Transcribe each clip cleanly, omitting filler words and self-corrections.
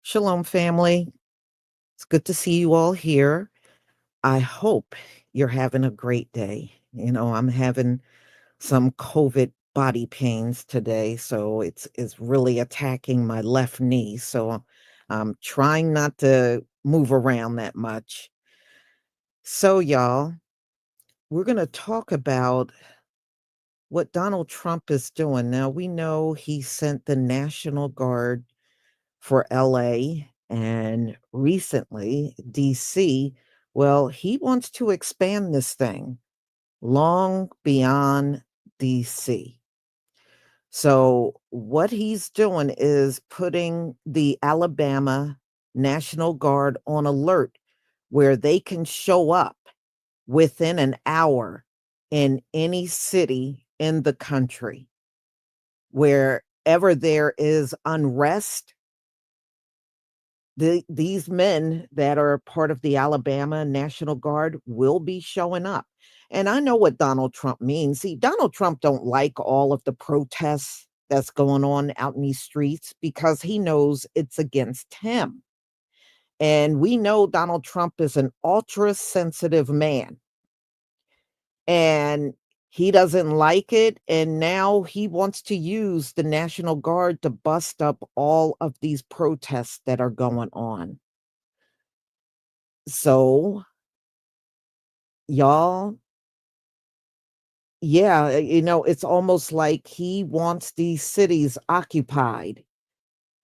Shalom, family. It's good to see you all here. I hope you're having a great day. I'm having some COVID body pains today, so it's really attacking my left knee. So I'm trying not to move around that much. So, y'all, we're going to talk about what Donald Trump is doing. Now, we know he sent the National Guard for LA and recently DC. Well, he wants to expand this thing long beyond DC. So, what he's doing is putting the Alabama National Guard on alert where they can show up within an hour in any city in the country. Wherever there is unrest, these men that are part of the Alabama National Guard will be showing up. And I know what Donald Trump means. See, Donald Trump don't like all of the protests that's going on out in these streets because he knows it's against him. And we know Donald Trump is an ultra sensitive man and he doesn't like it. And now he wants to use the National Guard to bust up all of these protests that are going on. So, y'all, yeah, it's almost like he wants these cities occupied.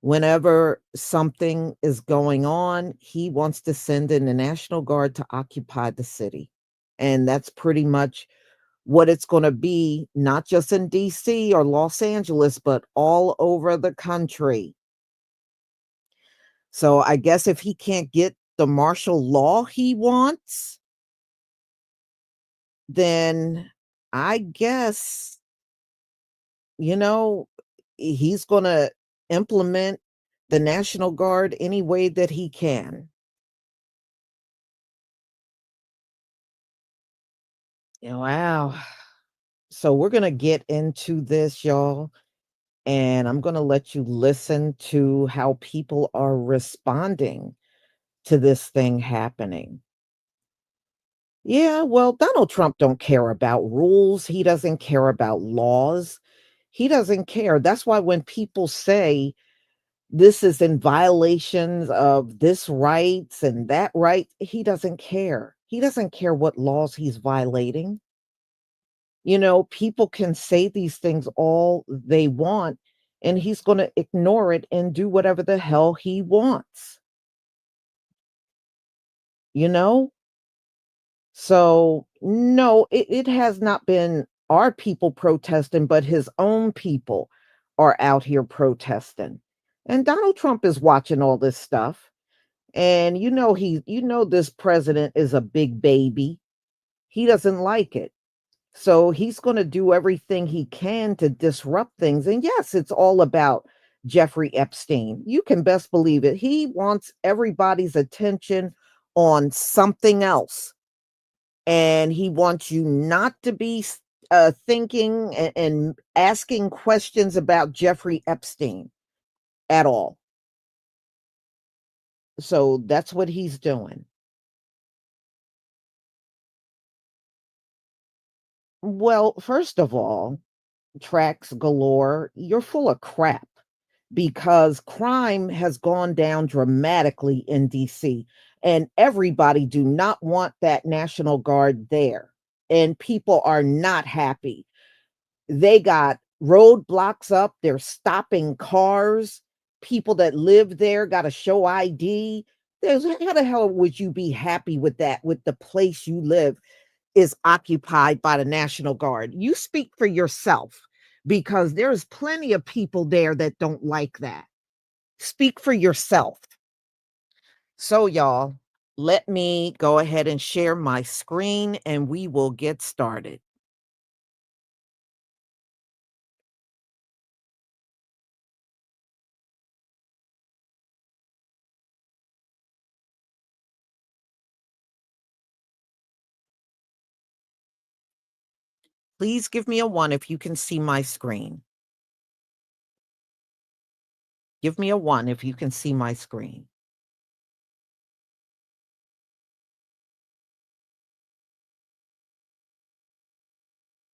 Whenever something is going on, he wants to send in the National Guard to occupy the city. And that's pretty much what it's going to be, not just in DC or Los Angeles, but all over the country. So I guess if he can't get the martial law he wants, then I guess you know, he's going to implement the National Guard any way that he can. Wow. So we're going to get into this, y'all, and I'm going to let you listen to how people are responding to this thing happening. Yeah, well, Donald Trump don't care about rules. He doesn't care about laws. He doesn't care. That's why when people say this is in violations of this rights and that right, he doesn't care. He doesn't care what laws he's violating. People can say these things all they want, and he's going to ignore it and do whatever the hell he wants, you know? So, no, it has not been our people protesting, but his own people are out here protesting. And Donald Trump is watching all this stuff. And this president is a big baby. He doesn't like it. So he's going to do everything he can to disrupt things. And yes, it's all about Jeffrey Epstein. You can best believe it. He wants everybody's attention on something else. And he wants you not to be thinking and asking questions about Jeffrey Epstein at all. So that's what he's doing. Well, first of all, tracks galore, you're full of crap because crime has gone down dramatically in DC and everybody do not want that National Guard there. And people are not happy. They got roadblocks up, they're stopping cars. People that live there got to show ID. How the hell would you be happy with that, with the place you live is occupied by the National Guard? You speak for yourself because there's plenty of people there that don't like that. Speak for yourself. So, y'all, let me go ahead and share my screen and we will get started. Please give me a one if you can see my screen. Give me a 1 if you can see my screen.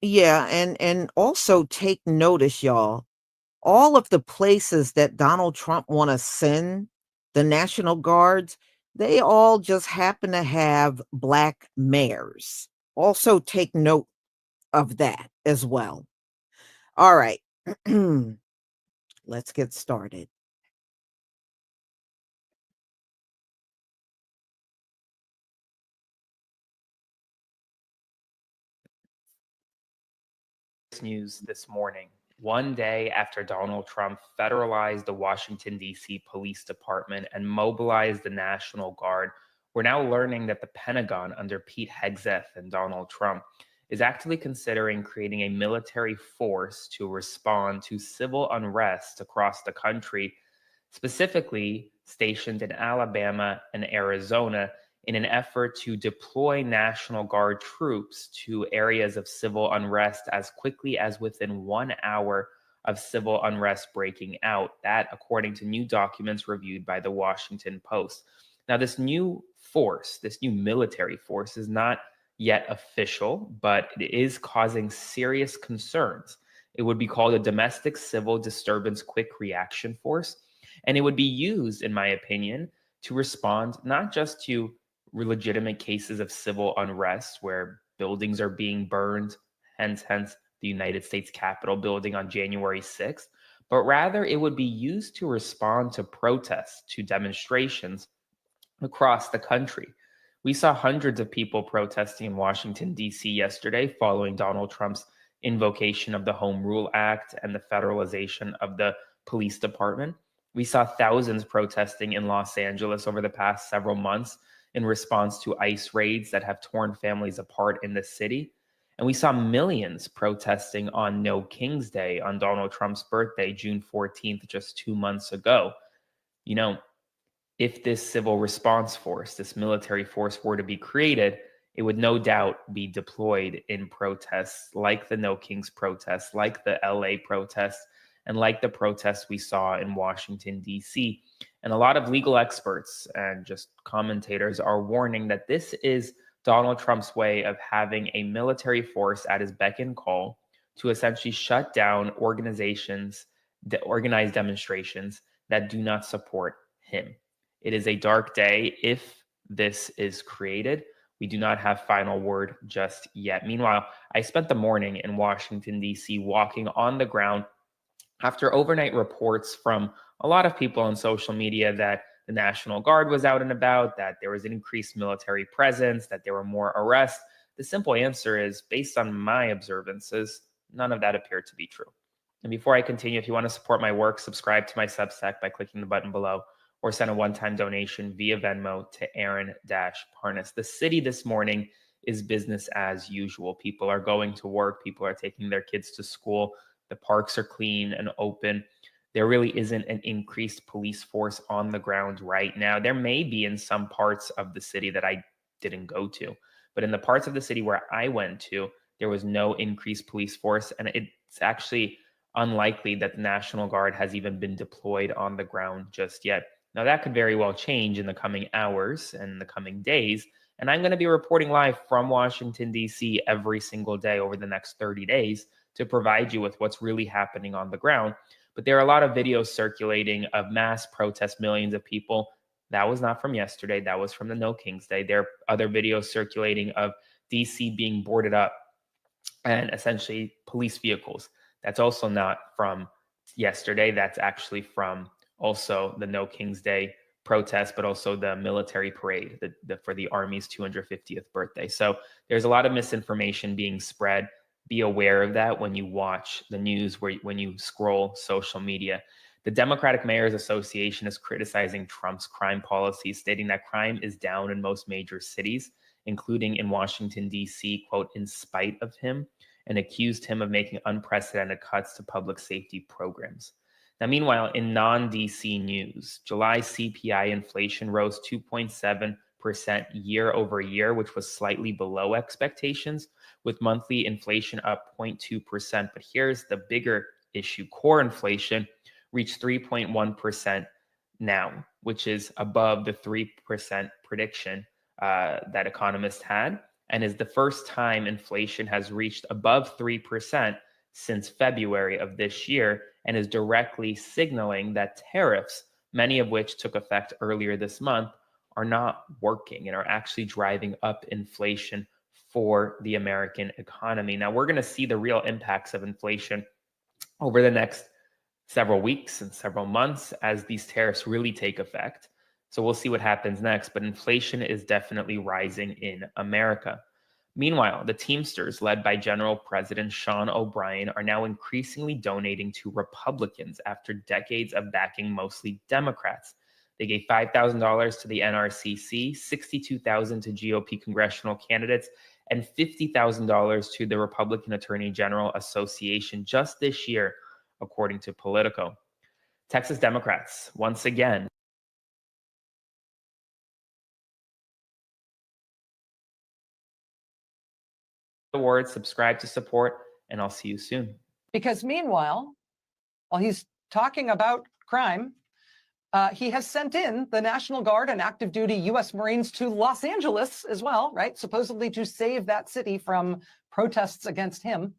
Yeah, and also take notice, y'all. All of the places that Donald Trump wanna send the National Guards, they all just happen to have black mayors. Also take note of that as well. All right. Let's get started. News this morning, one day after Donald Trump federalized the Washington, D.C. Police Department and mobilized the National Guard, we're now learning that the Pentagon, under Pete Hegseth and Donald Trump, is actually considering creating a military force to respond to civil unrest across the country, specifically stationed in Alabama and Arizona, in an effort to deploy National Guard troops to areas of civil unrest as quickly as within 1 hour of civil unrest breaking out. That, according to new documents reviewed by the Washington Post. Now, this new force, this new military force, is not yet official, but it is causing serious concerns. It would be called a domestic civil disturbance quick reaction force, and it would be used, in my opinion, to respond not just to legitimate cases of civil unrest where buildings are being burned, hence the United States Capitol building on January 6th, but rather it would be used to respond to protests, to demonstrations across the country. We saw hundreds of people protesting in Washington, D.C. yesterday following Donald Trump's invocation of the Home Rule Act and the federalization of the police department. We saw thousands protesting in Los Angeles over the past several months in response to ICE raids that have torn families apart in the city. And we saw millions protesting on No King's Day, on Donald Trump's birthday, June 14th, just 2 months ago. You know, if this civil response force, this military force, were to be created, it would no doubt be deployed in protests like the No Kings protests, like the LA protests, and like the protests we saw in Washington, D.C. And a lot of legal experts and just commentators are warning that this is Donald Trump's way of having a military force at his beck and call to essentially shut down organizations that organize demonstrations that do not support him. It is a dark day if this is created. We do not have final word just yet. Meanwhile, I spent the morning in Washington, D.C., walking on the ground after overnight reports from a lot of people on social media that the National Guard was out and about, that there was an increased military presence, that there were more arrests. The simple answer is, based on my observances, none of that appeared to be true. And before I continue, if you want to support my work, subscribe to my Substack by clicking the button below or send a one-time donation via Venmo to Aaron-Parnas. The city this morning is business as usual. People are going to work. People are taking their kids to school. The parks are clean and open. There really isn't an increased police force on the ground right now. There may be in some parts of the city that I didn't go to, but in the parts of the city where I went to, there was no increased police force, and it's actually unlikely that the National Guard has even been deployed on the ground just yet. Now, that could very well change in the coming hours and the coming days, and I'm going to be reporting live from Washington, D.C. every single day over the next 30 days to provide you with what's really happening on the ground. But there are a lot of videos circulating of mass protests, millions of people. That was not from yesterday. That was from the No King's Day. There are other videos circulating of DC being boarded up and essentially police vehicles. That's also not from yesterday. That's actually from also the No King's Day protest, but also the military parade for the Army's 250th birthday. So there's a lot of misinformation being spread. Be aware of that when you watch the news, when you scroll social media. The Democratic Mayors Association is criticizing Trump's crime policies, stating that crime is down in most major cities, including in Washington, D.C., quote, in spite of him, and accused him of making unprecedented cuts to public safety programs. Now, meanwhile, in non-DC news, July CPI inflation rose 2.7% year over year, which was slightly below expectations, with monthly inflation up 0.2%. But here's the bigger issue. Core inflation reached 3.1% now, which is above the 3% prediction that economists had, and is the first time inflation has reached above 3% since February of this year, and is directly signaling that tariffs, many of which took effect earlier this month, are not working and are actually driving up inflation for the American economy. Now, we're going to see the real impacts of inflation over the next several weeks and several months as these tariffs really take effect. So we'll see what happens next, but inflation is definitely rising in America. Meanwhile, the Teamsters, led by General President Sean O'Brien, are now increasingly donating to Republicans after decades of backing mostly Democrats. They gave $5,000 to the NRCC, $62,000 to GOP congressional candidates, and $50,000 to the Republican Attorney General Association just this year, according to Politico. Texas Democrats, once again, awards, subscribe to support, and I'll see you soon. Because meanwhile, while he's talking about crime, he has sent in the National Guard and active duty U.S. Marines to Los Angeles as well, right? Supposedly to save that city from protests against him.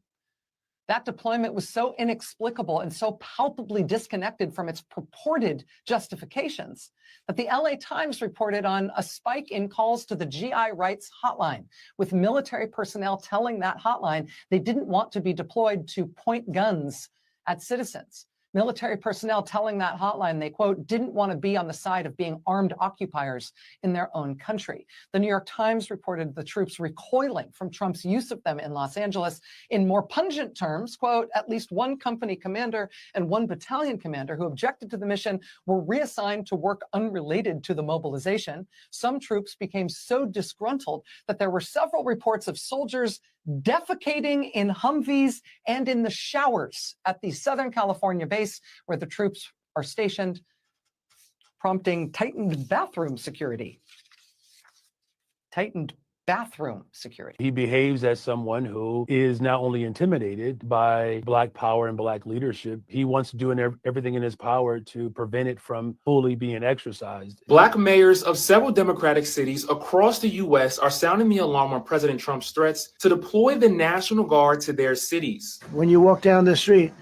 That deployment was so inexplicable and so palpably disconnected from its purported justifications that the LA Times reported on a spike in calls to the GI rights hotline, with military personnel telling that hotline they didn't want to be deployed to point guns at citizens. Military personnel telling that hotline they, quote, didn't want to be on the side of being armed occupiers in their own country. The New York Times reported the troops recoiling from Trump's use of them in Los Angeles. In more pungent terms, quote, at least one company commander and one battalion commander who objected to the mission were reassigned to work unrelated to the mobilization. Some troops became so disgruntled that there were several reports of soldiers defecating in Humvees and in the showers at the Southern California base where the troops are stationed, prompting tightened bathroom security. He behaves as someone who is not only intimidated by Black power and Black leadership, he wants to do everything in his power to prevent it from fully being exercised. Black mayors of several Democratic cities across the U.S. are sounding the alarm on President Trump's threats to deploy the National Guard to their cities. When you walk down the street,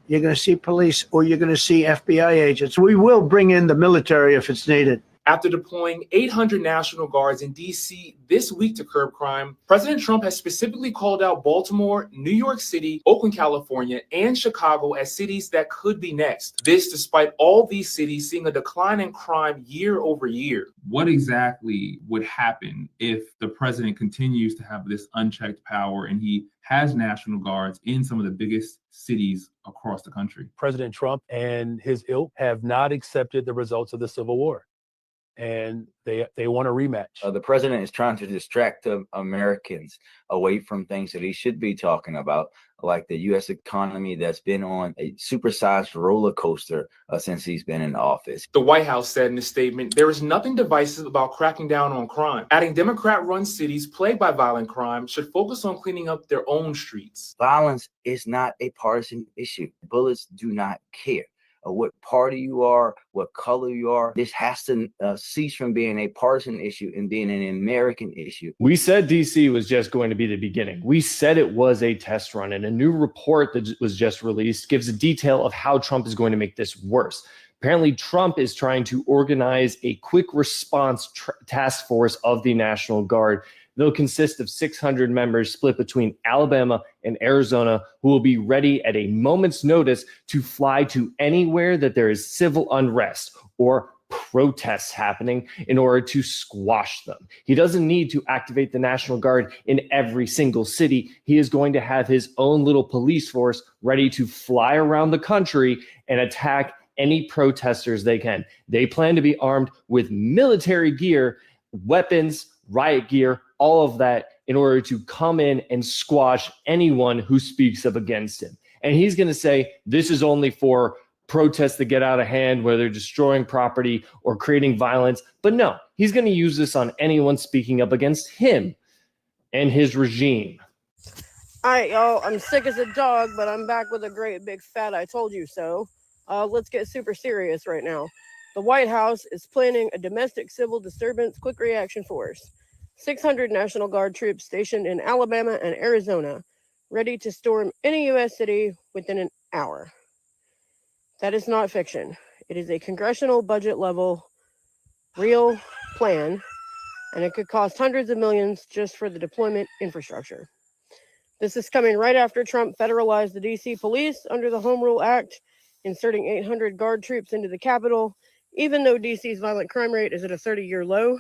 you're going to see police or you're going to see FBI agents. We will bring in the military if it's needed. After deploying 800 National Guards in D.C. this week to curb crime, President Trump has specifically called out Baltimore, New York City, Oakland, California, and Chicago as cities that could be next. This despite all these cities seeing a decline in crime year over year. What exactly would happen if the president continues to have this unchecked power and he has National Guards in some of the biggest cities across the country? President Trump and his ilk have not accepted the results of the Civil War, and they want a rematch. The president is trying to distract Americans away from things that he should be talking about, like the U.S. economy that's been on a supersized roller coaster since he's been in office. The White House said in a statement, there is nothing divisive about cracking down on crime, adding Democrat-run cities plagued by violent crime should focus on cleaning up their own streets. Violence is not a partisan issue. Bullets do not care what party you are, what color you are. This has to cease from being a partisan issue and being an American issue. We said DC was just going to be the beginning. We said it was a test run, and a new report that was just released gives a detail of how Trump is going to make this worse. Apparently, Trump is trying to organize a quick response task force of the National Guard. They'll consist of 600 members split between Alabama and Arizona, who will be ready at a moment's notice to fly to anywhere that there is civil unrest or protests happening in order to squash them. He doesn't need to activate the National Guard in every single city. He is going to have his own little police force ready to fly around the country and attack any protesters they can. They plan to be armed with military gear, weapons, riot gear, all of that in order to come in and squash anyone who speaks up against him. And he's going to say this is only for protests that get out of hand, where they're destroying property or creating violence. But no, he's going to use this on anyone speaking up against him and his regime. All right, y'all, I'm sick as a dog, but I'm back with a great big fat I told you so. let's get super serious right now. The White House is planning a domestic civil disturbance quick reaction force. 600 National Guard troops stationed in Alabama and Arizona, ready to storm any U.S. city within an hour. That is not fiction. It is a congressional budget level, real plan, and it could cost hundreds of millions just for the deployment infrastructure. This is coming right after Trump federalized the D.C. police under the Home Rule Act, inserting 800 Guard troops into the Capitol, even though D.C.'s violent crime rate is at a 30-year low.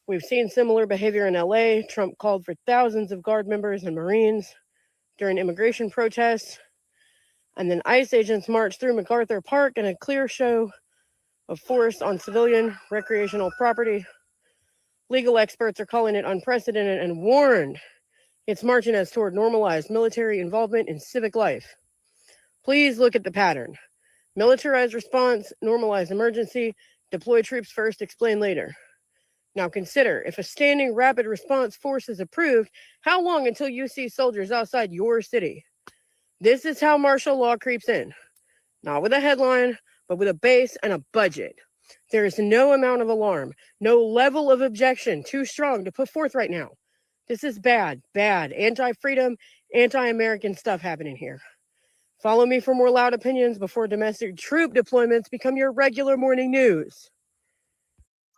We've seen similar behavior in L.A. Trump called for thousands of Guard members and Marines during immigration protests, and then ICE agents marched through MacArthur Park in a clear show of force on civilian recreational property. Legal experts are calling it unprecedented and warned it's marching us toward normalized military involvement in civic life. Please look at the pattern. Militarized response, normalized emergency, deploy troops first, explain later. Now consider, if a standing rapid response force is approved, how long until you see soldiers outside your city? This is how martial law creeps in. Not with a headline, but with a base and a budget. There is no amount of alarm, no level of objection too strong to put forth right now. This is bad, anti-freedom, anti-American stuff happening here. Follow me for more loud opinions before domestic troop deployments become your regular morning news.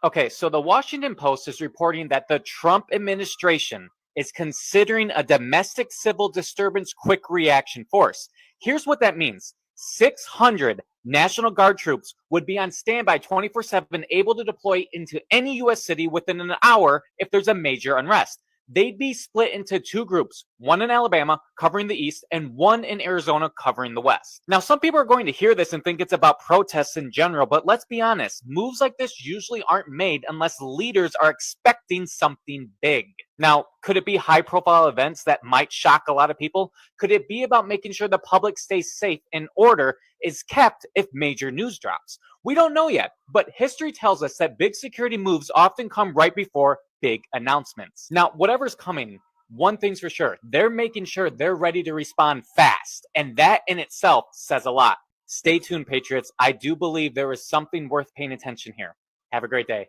Okay, so the Washington Post is reporting that the Trump administration is considering a domestic civil disturbance quick reaction force. Here's what that means. 600 National Guard troops would be on standby 24/7, able to deploy into any U.S. city within an hour if there's a major unrest. They'd be split into two groups, one in Alabama covering the east and one in Arizona covering the west. Now, some people are going to hear this and think it's about protests in general, but let's be honest, moves like this usually aren't made unless leaders are expecting something big. Now, could it be high-profile events that might shock a lot of people? Could it be about making sure the public stays safe and order is kept if major news drops? We don't know yet, but history tells us that big security moves often come right before big announcements. Now, whatever's coming, one thing's for sure, they're making sure they're ready to respond fast, and that in itself says a lot. Stay tuned, Patriots. I do believe there is something worth paying attention here. Have a great day.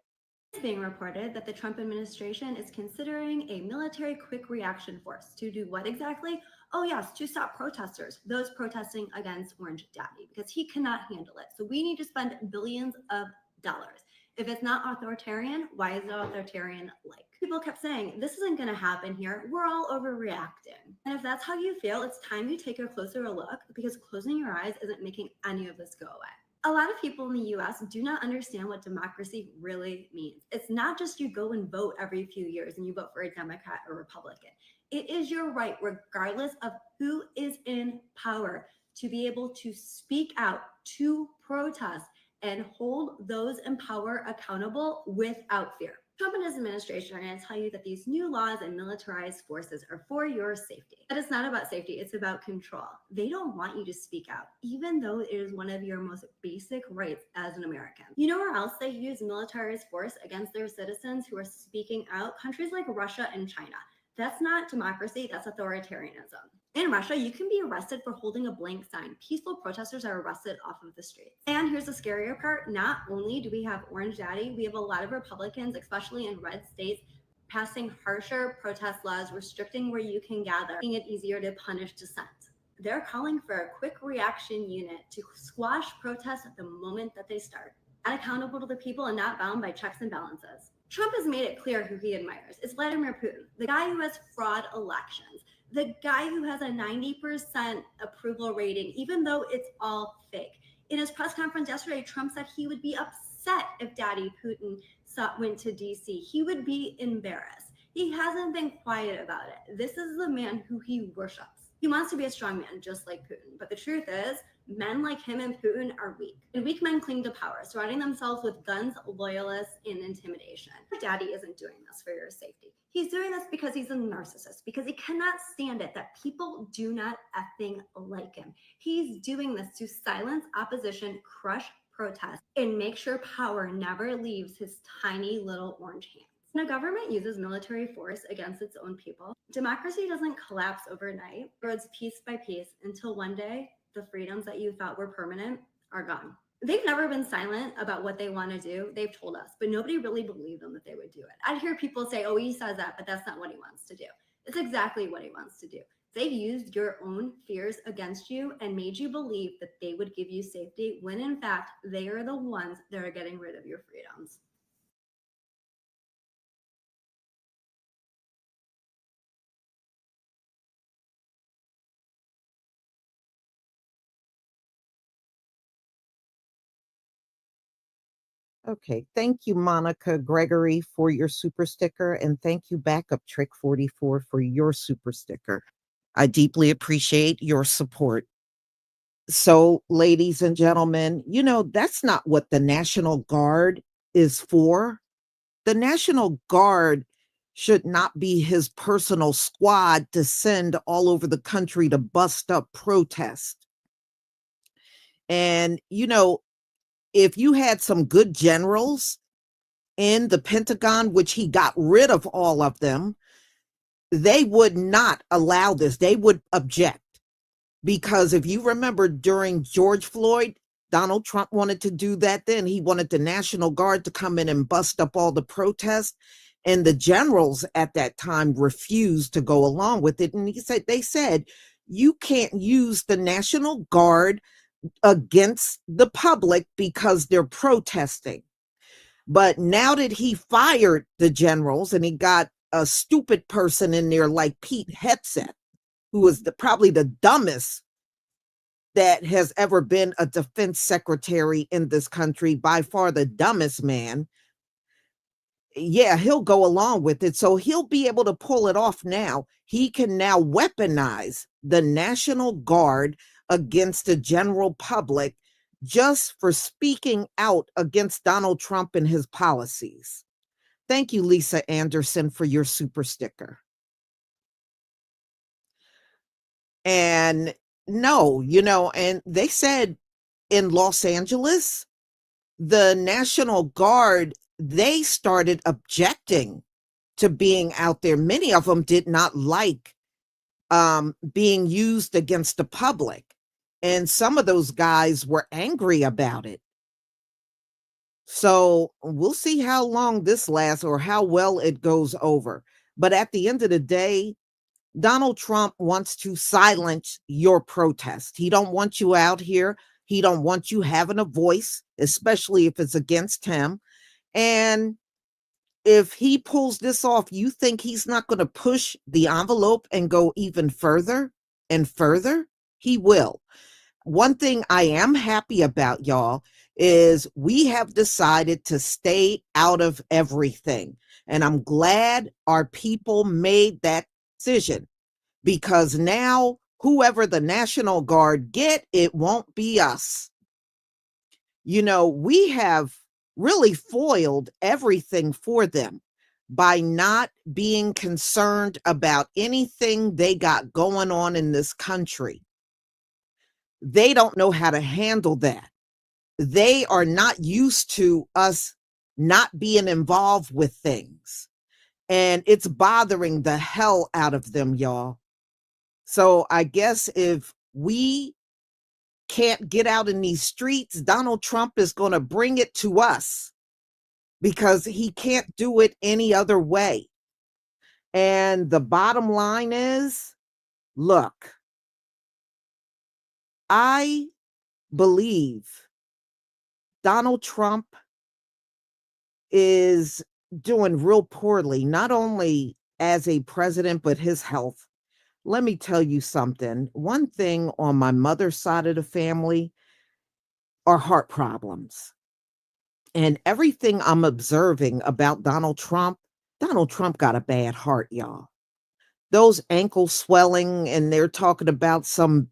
It's being reported that the Trump administration is considering a military quick reaction force. To do what exactly? Oh yes, to stop protesters, those protesting against Orange Daddy, because he cannot handle it. So we need to spend billions of dollars. If it's not authoritarian, why is it authoritarian-like? People kept saying, this isn't going to happen here. We're all overreacting. And if that's how you feel, it's time you take a closer look, because closing your eyes isn't making any of this go away. A lot of people in the US do not understand what democracy really means. It's not just you go and vote every few years and you vote for a Democrat or Republican. It is your right, regardless of who is in power, to be able to speak out, to protest, and hold those in power accountable without fear. Trump and his administration are going to tell you that these new laws and militarized forces are for your safety. But it's not about safety, it's about control. They don't want you to speak out, even though it is one of your most basic rights as an American. You know where else they use militarized force against their citizens who are speaking out? Countries like Russia and China. That's not democracy, that's authoritarianism. In Russia, you can be arrested for holding a blank sign. Peaceful protesters are arrested off of the streets. And here's the scarier part. Not only do we have Orange Daddy, we have a lot of Republicans, especially in red states, passing harsher protest laws, restricting where you can gather, making it easier to punish dissent. They're calling for a quick reaction unit to squash protests at the moment that they start, and accountable to the people and not bound by checks and balances. Trump has made it clear who he admires. It's Vladimir Putin, the guy who has fraud elections, the guy who has a 90% approval rating, even though it's all fake. In his press conference yesterday, Trump said he would be upset if Daddy Putin went to DC. He would be embarrassed. He hasn't been quiet about it. This is the man who he worships. He wants to be a strong man, just like Putin. But the truth is, men like him and Putin are weak. And weak men cling to power, surrounding themselves with guns, loyalists, and intimidation. Daddy isn't doing this for your safety. He's doing this because he's a narcissist, because he cannot stand it that people do not effing like him. He's doing this to silence opposition, crush protests, and make sure power never leaves his tiny little orange hands. When a government uses military force against its own people, democracy doesn't collapse overnight. It grows piece by piece until one day the freedoms that you thought were permanent are gone. They've never been silent about what they want to do. They've told us, but nobody really believed them that they would do it. I'd hear people say, oh, he says that, but that's not what he wants to do. It's exactly what he wants to do. They've used your own fears against you and made you believe that they would give you safety when in fact they are the ones that are getting rid of your freedoms. Okay, thank you, Monica Gregory, for your super sticker, and thank you, Backup Trick 44, for your super sticker. I deeply appreciate your support. So, ladies and gentlemen, that's not what the National Guard is for. The National Guard should not be his personal squad to send all over the country to bust up protests. And, if you had some good generals in the Pentagon, which he got rid of all of them, they would not allow this. They would object. Because if you remember during George Floyd, Donald Trump wanted to do that then. He wanted the National Guard to come in and bust up all the protests. And the generals at that time refused to go along with it. And they said, you can't use the National Guard against the public because they're protesting. But now that he fired the generals and he got a stupid person in there like Pete Hegseth, who was probably the dumbest that has ever been a defense secretary in this country, by far the dumbest man. Yeah, he'll go along with it. So he'll be able to pull it off now. He can now weaponize the National Guard against the general public just for speaking out against Donald Trump and his policies. Thank you, Lisa Anderson, for your super sticker. And no, and they said in Los Angeles, the National Guard, they started objecting to being out there. Many of them did not like being used against the public. And some of those guys were angry about it. So we'll see how long this lasts or how well it goes over. But at the end of the day, Donald Trump wants to silence your protest. He don't want you out here. He don't want you having a voice, especially if it's against him. And if he pulls this off, you think he's not going to push the envelope and go even further and further? He will. One thing I am happy about, y'all, is we have decided to stay out of everything. And I'm glad our people made that decision, because now whoever the National Guard get, it won't be us. We have really foiled everything for them by not being concerned about anything they got going on in this country. They don't know how to handle that. They are not used to us not being involved with things. And it's bothering the hell out of them, y'all. So I guess if we can't get out in these streets, Donald Trump is going to bring it to us because he can't do it any other way. And the bottom line is, look, I believe Donald Trump is doing real poorly, not only as a president, but his health. Let me tell you something. One thing on my mother's side of the family are heart problems. And everything I'm observing about Donald Trump got a bad heart, y'all. Those ankle swelling, and they're talking about some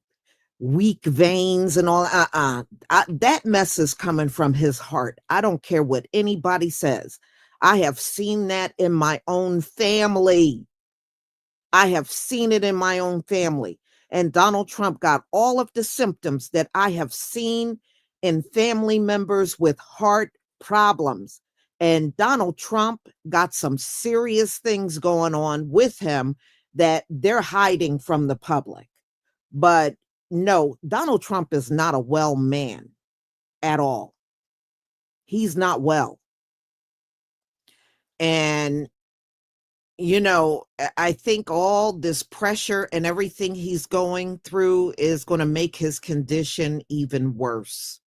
weak veins and all. That mess is coming from his heart. I don't care what anybody says. I have seen that in my own family. I have seen it in my own family. And Donald Trump got all of the symptoms that I have seen in family members with heart problems. And Donald Trump got some serious things going on with him that they're hiding from the public. But no, Donald Trump is not a well man at all. He's not well. And, I think all this pressure and everything he's going through is going to make his condition even worse.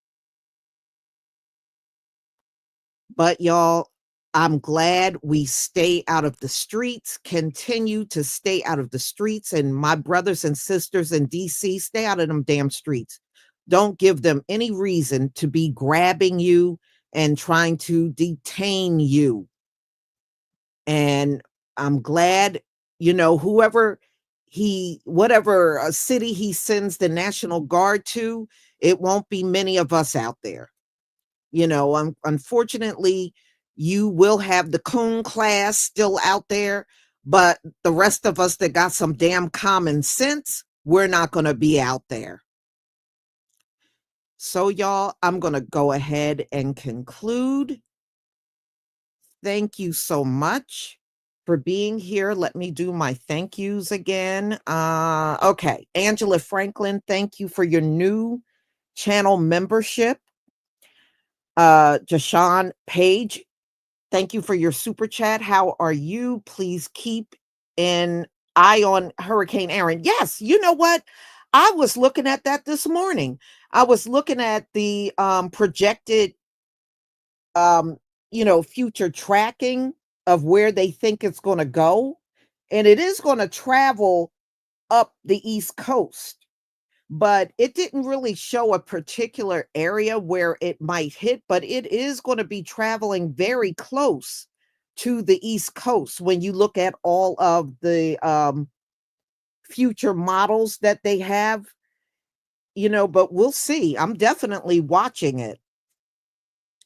But y'all, I'm glad we stay out of the streets, continue to stay out of the streets. And my brothers and sisters in DC, stay out of them damn streets. Don't give them any reason to be grabbing you and trying to detain you. And I'm glad, whatever city he sends the National Guard to, it won't be many of us out there. Unfortunately, you will have the coon class still out there, but the rest of us that got some damn common sense, we're not going to be out there. So, y'all, I'm going to go ahead and conclude. Thank you so much for being here. Let me do my thank yous again. Okay. Angela Franklin, thank you for your new channel membership. Jashawn Page, thank you for your super chat. How are you? Please keep an eye on Hurricane Aaron. Yes, you know what? I was looking at that this morning. I was looking at the projected future tracking of where they think it's going to go. And it is going to travel up the East Coast. But it didn't really show a particular area where it might hit, but it is going to be traveling very close to the East Coast when you look at all of the future models that they have, but we'll see. I'm definitely watching it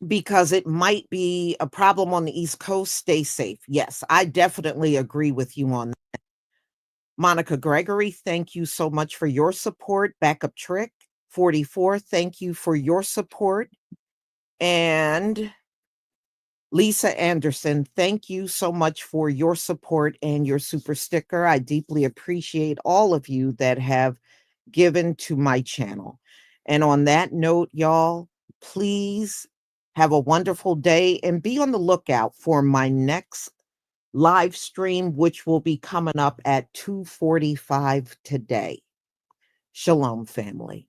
because it might be a problem on the East Coast. Stay safe. Yes, I definitely agree with you on that. Monica Gregory, thank you so much for your support. Backup Trick 44, thank you for your support. And Lisa Anderson, thank you so much for your support and your super sticker. I deeply appreciate all of you that have given to my channel. And on that note, y'all, please have a wonderful day and be on the lookout for my next live stream, which will be coming up at 2:45 today. Shalom, family.